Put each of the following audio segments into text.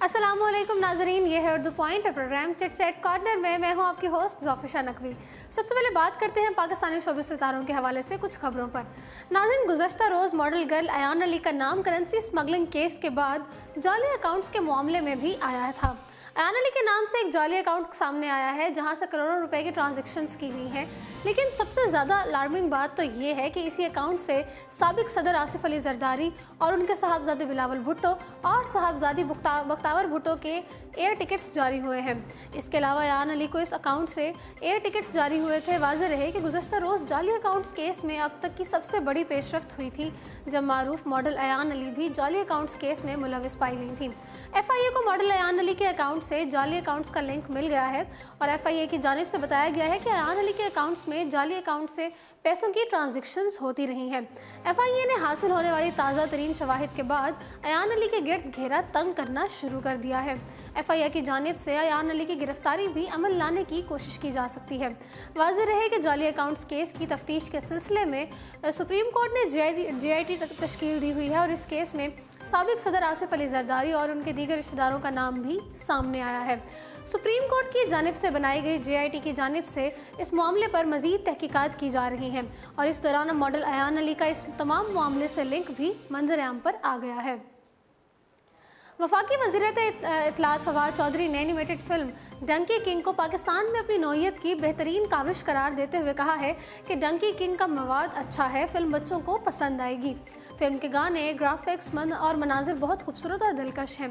अस्सलामुअलैकुम नाजरीन, ये है Urdu point program chit chat corner में। मैं हूँ आपकी होस्ट ज़ोफिशा नकवी। सबसे पहले बात करते हैं पाकिस्तानी शोबिज़ सितारों के हवाले से कुछ खबरों पर। नाज़रीन, गुज़श्ता रोज़ मॉडल गर्ल अयान अली का नाम करेंसी स्मगलिंग केस के बाद जाली अकाउंट्स के मामले में भी आया था। अयान अली के नाम से एक जाली अकाउंट सामने आया है जहां से करोड़ों रुपए की ट्रांजैक्शंस की गई हैं। लेकिन सबसे ज़्यादा अलार्मिंग बात तो ये है कि इसी अकाउंट से साबिक सदर आसिफ अली जरदारी और उनके साहबजादे बिलावल भुट्टो और साहबजादी बख्तावर भुट्टो के एयर टिकट्स जारी हुए हैं। इसके अलावा अयान अली को इस अकाउंट से एयर टिकट्स जारी हुए थे। वाज़ेह रहे कि गुज़श्ता रोज़ जाली अकाउंट्स केस में अब तक की सबसे बड़ी पेशरफ्त हुई थी, जब मारूफ मॉडल अयान अली भी जाली अकाउंट्स केस में मुलविस पाई गई थी। FIA को मॉडल अयान अली के अकाउंट से जाली अकाउंट्स का लिंक मिल गया है और FIA की जानिब से बताया गया है कि अयान अली के अकाउंट्स में जाली अकाउंट से पैसों की ट्रांजैक्शंस होती रही हैं। FIA ने हासिल होने वाली ताज़ा तरीन शवाहिद के बाद अयान अली के गिर्द घेरा तंग करना शुरू कर दिया है। FIA की जानिब से अयान अली की गिरफ्तारी भी अमल लाने की कोशिश की जा सकती है। वाज़ेह रहे कि जाली अकाउंट्स केस की तफ्तीश के सिलसिले में सुप्रीम कोर्ट ने JIT तश्कील दी हुई है और इस केस में साबिक सदर आसिफ अली जरदारी और उनके दीगर रिश्तेदारों का नाम भी सामने आया है। सुप्रीम कोर्ट की जानिब से बनाई गई JIT की जानिब से इस मामले पर मज़ीद तहकीकात की जा रही हैं और इस दौरान मॉडल अयान अली का इस तमाम मामले से लिंक भी मंजर-ए-आम पर आ गया है। वफाकी वज़ीरत इत्तलात फवाद चौधरी ने एनिमेटेड फिल्म डंकी किंग को पाकिस्तान में अपनी नौइयत की बेहतरीन काविश करार देते हुए कहा है कि डंकी किंग का मवाद अच्छा है, फिल्म बच्चों को पसंद आएगी। फिल्म के गाने, ग्राफिक्स और मनाजिर बहुत खूबसूरत और दिलकश हैं।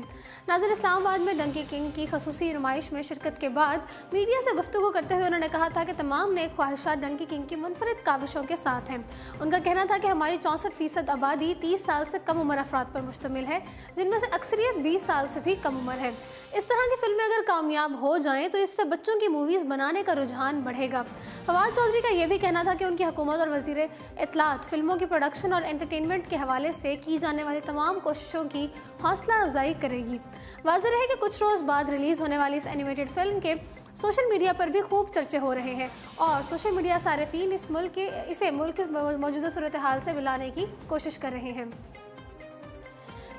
नाज़रीन, इस्लामाबाद में डंकी किंग की खसूसी नुमाइश में शिरकत के बाद मीडिया से गुफ्तगू करते हुए उन्होंने कहा था कि तमाम नेक ख्वाहिशात डंकी किंग की मुनफरिद काविशों के साथ हैं। उनका कहना था कि हमारी 64% आबादी 30 साल से कम उम्र अफराद पर मुश्तमिल है, जिनमें से अक्सरियत 20 साल से भी कम उम्र है। इस तरह की फिल्में अगर कामयाब हो जाएं तो इससे बच्चों की मूवीज़ बनाने का रुझान बढ़ेगा। फवाद चौधरी का यह भी कहना था कि उनकी हुकूमत और वज़ीर इत्तलात फिल्मों की प्रोडक्शन और एंटरटेनमेंट के हवाले से की जाने वाली तमाम कोशिशों की हौसला अफजाई करेगी। वाज़ेह रहे कि कुछ रोज़ बाद रिलीज़ होने वाली इस एनिमेटेड फिल्म के सोशल मीडिया पर भी खूब चर्चे हो रहे हैं और सोशल मीडिया सारिफीन इसे मुल्क की मौजूदा सूरत हाल से मिलाने की कोशिश कर रहे हैं।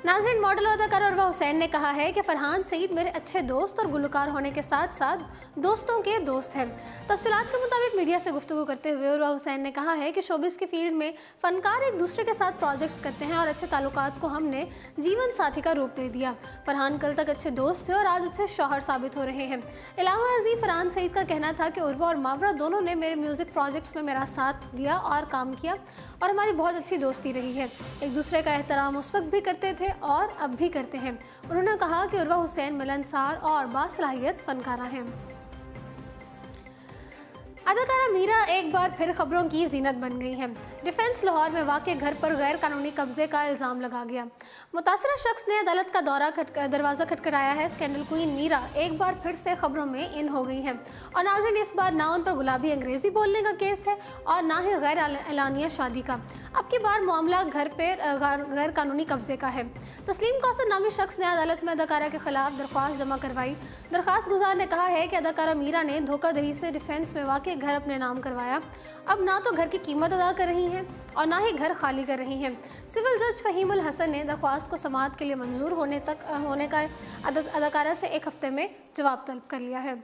नाज़रीन, मॉडल अदाकार उर्वा हुसैन ने कहा है कि फरहान सईद मेरे अच्छे दोस्त और गुलकार होने के साथ साथ दोस्तों के दोस्त हैं। तफसीलात के मुताबिक मीडिया से गुफ्तगू करते हुए उर्वा हुसैन ने कहा है कि शोबिस की फील्ड में फ़नकार एक दूसरे के साथ प्रोजेक्ट्स करते हैं और अच्छे ताल्लुकात को हमने जीवन साथी का रूप दे दिया। फरहान कल तक अच्छे दोस्त थे और आज अच्छे शौहर साबित हो रहे हैं। इलावा अजीम फरहान सईद का कहना था कि उर्वा और मावरा दोनों ने मेरे म्यूज़िक प्रोजेक्ट्स में मेरा साथ दिया और काम किया और हमारी बहुत अच्छी दोस्ती रही है। एक दूसरे का एहतराम उस वक्त भी करते थे और अब भी करते हैं। उन्होंने कहा कि उर्वा हुसैन मिलनसार और बासलाहियत फनकारा हैं। अदाकारा मीरा एक बार फिर खबरों की जीनत बन गई हैं। डिफेंस लाहौर में वाक़ घर पर गैर कानूनी कब्जे का इल्ज़ाम लगा गया। मुतासरा शख्स ने अदालत का दरवाज़ा खटखटाया है। स्कैंडल क्वीन मीरा एक बार फिर से खबरों में इन हो गई हैं और नाज़रीन, इस बार ना उन पर गुलाबी अंग्रेज़ी बोलने का केस है और ना ही गैर एलानिया शादी का। अब की बार मामला घर पर गैर कानूनी कब्जे का है। तस्लीम कौसर नामी शख्स ने अदालत में अदाकारा के खिलाफ दरख्वास्त जमा करवाई। दरख्वास्त गुजार ने कहा है कि अदाकारा मीरा ने धोखाधड़ी से डिफेंस में वाक़ घर अपने नाम करवाया। अब ना तो घर की कीमत अदा कर रही हैं और ना ही घर खाली कर रही हैं। सिविल जज फ़हीम उल हसन ने दरख्वास्त को समाअत के लिए मंजूर होने का अदाकारा से एक हफ्ते में जवाब तलब कर लिया है।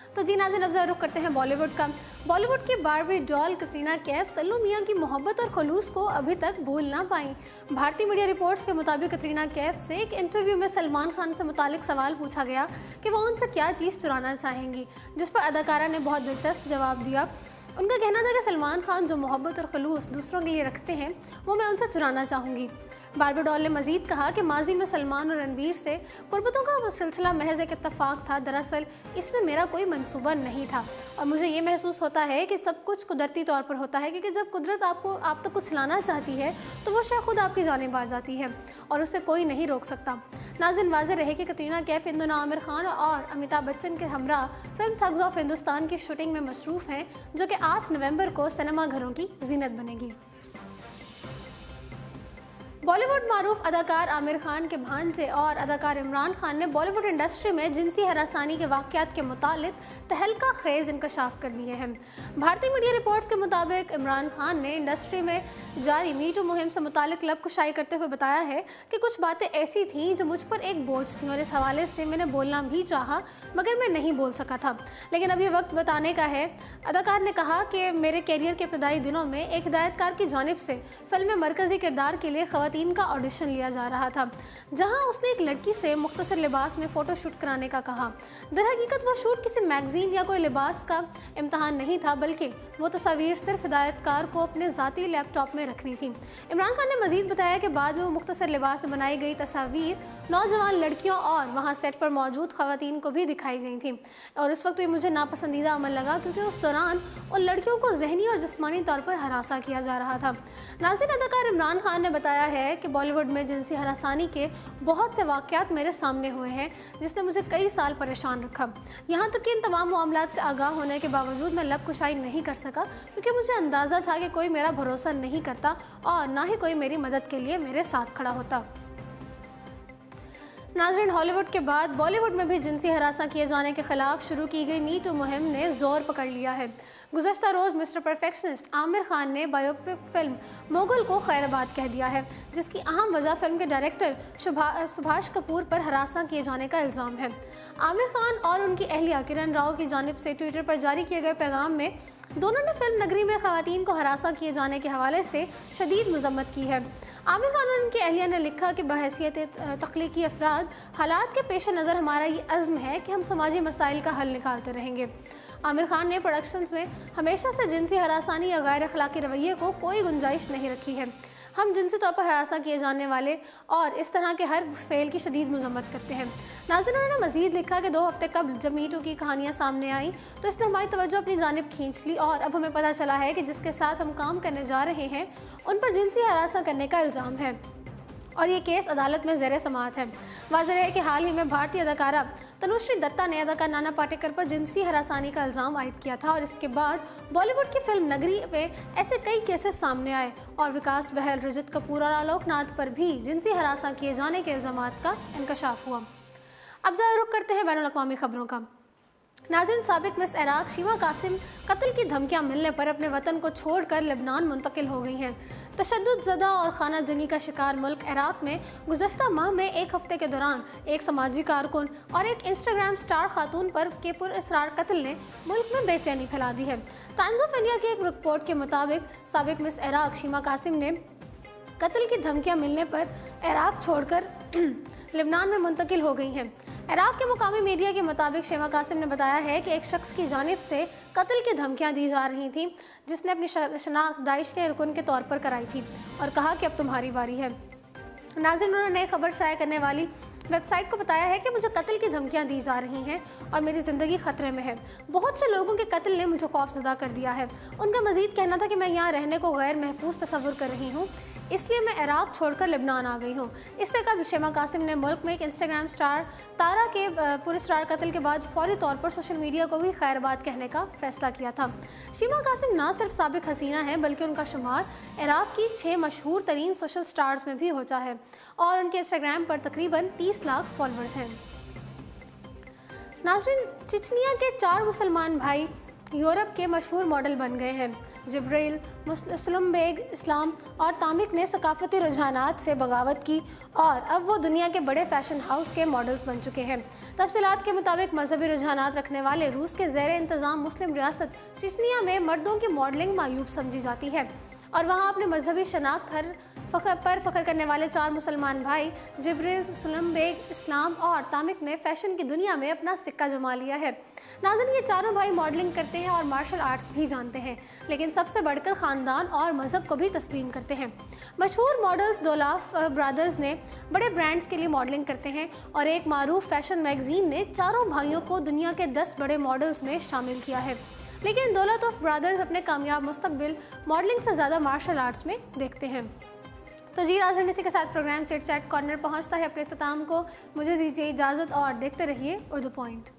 तो जी नाज़रीन, अब रुख करते हैं बॉलीवुड का। बॉलीवुड की बारबी डॉल कतरीना कैफ सल्लू मियां की मोहब्बत और खलूस को अभी तक भूल ना पाई। भारतीय मीडिया रिपोर्ट्स के मुताबिक कतरीना कैफ से एक इंटरव्यू में सलमान खान से मुतालिक सवाल पूछा गया कि वो उनसे क्या चीज़ चुराना चाहेंगी, जिस पर अदाकारा ने बहुत दिलचस्प जवाब दिया। उनका कहना था कि सलमान खान जो मोहब्बत और खलूस दूसरों के लिए रखते हैं वो मैं उनसे चुराना चाहूँगी। बारबी डॉल ने मज़ीद कहा कि माजी में सलमान और रणवीर से कुर्बतों का सिलसिला महज एक इत्तफाक था, दरअसल इसमें मेरा कोई मंसूबा नहीं था और मुझे ये महसूस होता है कि सब कुछ कुदरती तौर पर होता है, क्योंकि जब कुदरत आप तक कुछ लाना चाहती है तो वो शायद खुद आपकी जानिब आ जाती है और उससे कोई नहीं रोक सकता। नाज़रीन, वाज़ेह रहे कि कतरीना कैफ इन दोनों आमिर खान और अमिताभ बच्चन के हमरा फिल्म थग्स ऑफ हिंदुस्तान की शूटिंग में मसरूफ़ हैं, जो कि 8 नवंबर को सिनेमा घरों की जीनत बनेगी। बॉलीवुड मारूफ अदाकार आमिर खान के भांजे और अदाकार इमरान खान ने बॉलीवुड इंडस्ट्री में जिनसी हरासानी के वाक़यात के मुतालिक तहलका खेज़ इंकशाफ कर दिए हैं। भारतीय मीडिया रिपोर्ट्स के मुताबिक इमरान खान ने इंडस्ट्री में जारी मी टू मुहिम से मुतालिक लबकुशाई करते हुए बताया है कि कुछ बातें ऐसी थीं जो मुझ पर एक बोझ थी और इस हवाले से मैंने बोलना भी चाहा मगर मैं नहीं बोल सका था, लेकिन अब ये वक्त बताने का है। अदाकार ने कहा कि मेरे कैरियर के इब्तदाई दिनों में एक हिदायतकार की जानिब से फिल्म में मरकज़ी किरदार के लिए खवातीन का ऑडिशन लिया जा रहा था, जहां उसने एक लड़की से मुख्तसर लिबास में फ़ोटो शूट कराने का कहा। दरहकीकत वो शूट किसी मैगज़ीन या कोई लिबास का इम्तहान नहीं था, बल्कि वो तस्वीर सिर्फ हिदायतकार को अपने ज़ाती लैपटॉप में रखनी थी। इमरान खान ने मज़ीद बताया कि बाद में वो मुख्तसर लिबास में बनाई गई तस्वीर नौजवान लड़कियों और वहाँ सेट पर मौजूद खवातीन को भी दिखाई गई थी और इस वक्त ये मुझे नापसंदीदा अमल लगा क्योंकि उस दौरान उन लड़कियों को जहनी और जिस्मानी तौर पर हरासा किया जा रहा था। नाज़रीन, अदाकार इमरान खान ने बताया है कि बॉलीवुड में जिनसी हरासानी के बहुत से वाक़यात मेरे सामने हुए हैं जिसने मुझे कई साल परेशान रखा। यहाँ तक कि इन तमाम मामलात से आगाह होने के बावजूद मैं लबकुशाई नहीं कर सका क्योंकि मुझे अंदाज़ा था कि कोई मेरा भरोसा नहीं करता और ना ही कोई मेरी मदद के लिए मेरे साथ खड़ा होता। नाज़रीन, हॉलीवुड के बाद बॉलीवुड में भी जिनसी हरासा किए जाने के खिलाफ शुरू की गई मी टू मुहिम ने जोर पकड़ लिया है। गुज़श्ता रोज़ मिस्टर परफेक्शनिस्ट आमिर खान ने बायोपिक फिल्म मोगल को खैराबाद कह दिया है, जिसकी अहम वजह फिल्म के डायरेक्टर सुभाष कपूर पर हरासा किए जाने का इल्ज़ाम है। आमिर खान और उनकी अहलिया किरण राव की जानिब से ट्विटर पर जारी किए गए पैगाम में दोनों ने फिल्म नगरी में खवातीन को हरासा किए जाने के हवाले से शदीद मजम्मत की है। आमिर खान और उनकी अहलिया ने लिखा कि बहैसियत तख्लीकी अफराद हालात के पेश नज़र हमारा ये अज़्म है कि हम समाजी मसाइल का हल निकालते रहेंगे। आमिर खान ने प्रोडक्शंस में हमेशा से जिनसी हरासानी या गैर अखलाकी रवैये को कोई गुंजाइश नहीं रखी है। हम जिनसी तौर पर हरासा किए जाने वाले और इस तरह के हर फेल की शदीद मजम्मत करते हैं। नाज़रीन, उन्होंने मज़ीद लिखा कि 2 हफ्ते कबल जब मी टू की कहानियाँ सामने आई तो इसने हमारी तवज्जो अपनी जानिब खींच ली और अब हमें पता चला है कि जिसके साथ हम काम करने जा रहे हैं उन पर जिनसी हरासा करने का इल्ज़ाम है और ये केस अदालत में ज़ेर समाअत है। वाज़ेह है कि हाल ही में भारतीय अदाकारा तनुश्री दत्ता ने अदाकार नाना पाटेकर पर जिनसी हरासानी का इल्ज़ाम आयद किया था और इसके बाद बॉलीवुड की फिल्म नगरी में ऐसे कई केसेस सामने आए और विकास बहल, रजत कपूर और आलोक नाथ पर भी जिनसी हरासा किए जाने के इल्ज़ामात का इंकशाफ हुआ। अब ज़रा रुख करते हैं बैनुल अक़वामी खबरों का। नाज़रीन, साबिक मिस इराक शीमा कासिम कत्ल की धमकियां मिलने पर अपने वतन को छोड़कर लेबनान मुंतकिल हो गई हैं। तशद्दुद ज़दा और खाना जंगी का शिकार मुल्क इराक में गुज़श्ता माह में एक हफ्ते के दौरान एक समाजी कारकुन और एक इंस्टाग्राम स्टार खातून पर के पुरअसरार कत्ल ने मुल्क में बेचैनी फैला दी है। टाइम्स ऑफ इंडिया की एक रिपोर्ट के मुताबिक साबिक मिस इराक शीमा कासिम ने कत्ल की धमकियां मिलने पर इराक छोड़कर लेबनान में मुंतकिल हो गई हैं। इराक के मुकामी मीडिया के मुताबिक शीमा कासिम ने बताया है कि एक शख्स की जानिब से कत्ल की धमकियां दी जा रही थीं जिसने अपनी शनाख्त दाइश के रुकन के तौर पर कराई थी और कहा कि अब तुम्हारी बारी है। नाज़रीन, उन्होंने खबर शाया करने वाली वेबसाइट को बताया है कि मुझे कत्ल की धमकियां दी जा रही हैं और मेरी ज़िंदगी ख़तरे में है। बहुत से लोगों के कत्ल ने मुझे खौफज़दा कर दिया है। उनका मज़ीद कहना था कि मैं यहाँ रहने को गैर महफूज तस्वुर कर रही हूँ, इसलिए मैं इराक छोड़कर लेबनान आ गई हूँ। इससे कबल शीमा कासिम ने मुल्क में एक इंस्टाग्राम स्टार तारा के पुरअसरार कत्ल के बाद फौरी तौर पर सोशल मीडिया को भी खैरबाद कहने का फैसला किया था। शीमा कासिम ना सिर्फ साबिक हसीना है बल्कि उनका शुमार इराक की 6 मशहूर तरीन सोशल स्टार्स में भी होता है और उनके इंस्टाग्राम पर तकरीबन 30 लाख फॉलोअर्स हैं। नाज़रीन, चिचनिया के 4 मुसलमान भाई यूरोप के मशहूर मॉडल बन गए हैं। जिब्रील, सुलम्बेग, इस्लाम और तामिक ने सकाफती रुझानात से बगावत की और अब वो दुनिया के बड़े फैशन हाउस के मॉडल्स बन चुके हैं। तफसीलात के मुताबिक मजहबी रुझानात रखने वाले रूस के ज़ेर इंतज़ाम मुस्लिम रियासत चिचनिया में मर्दों की मॉडलिंग मायूब समझी जाती है और वहाँ अपने मजहबी शनाख्त पर फ़ख्र करने वाले 4 मुसलमान भाई जिब्रील, सुलम्बेग, इस्लाम और तामिक ने फ़ैशन की दुनिया में अपना सिक्का जमा लिया है। नाज़रीन, ये चारों भाई मॉडलिंग करते हैं और मार्शल आर्ट्स भी जानते हैं, लेकिन सबसे बढ़कर ख़ानदान और मज़हब को भी तस्लीम करते हैं। मशहूर मॉडल्स दोलाफ ब्रदर्स ने बड़े ब्रांड्स के लिए मॉडलिंग करते हैं और एक मारूफ फैशन मैगज़ीन ने चारों भाइयों को दुनिया के 10 बड़े मॉडल्स में शामिल किया है। लेकिन दौलतोफ ब्रदर्स अपने कामयाब मुस्तकबिल मॉडलिंग से ज़्यादा मार्शल आर्ट्स में देखते हैं। तो जी नाज़रीन, इसी के साथ प्रोग्राम चिट चैट कॉर्नर पहुंचता है अपने इख्तिताम को। मुझे दीजिए इजाज़त और देखते रहिए उर्दू पॉइंट।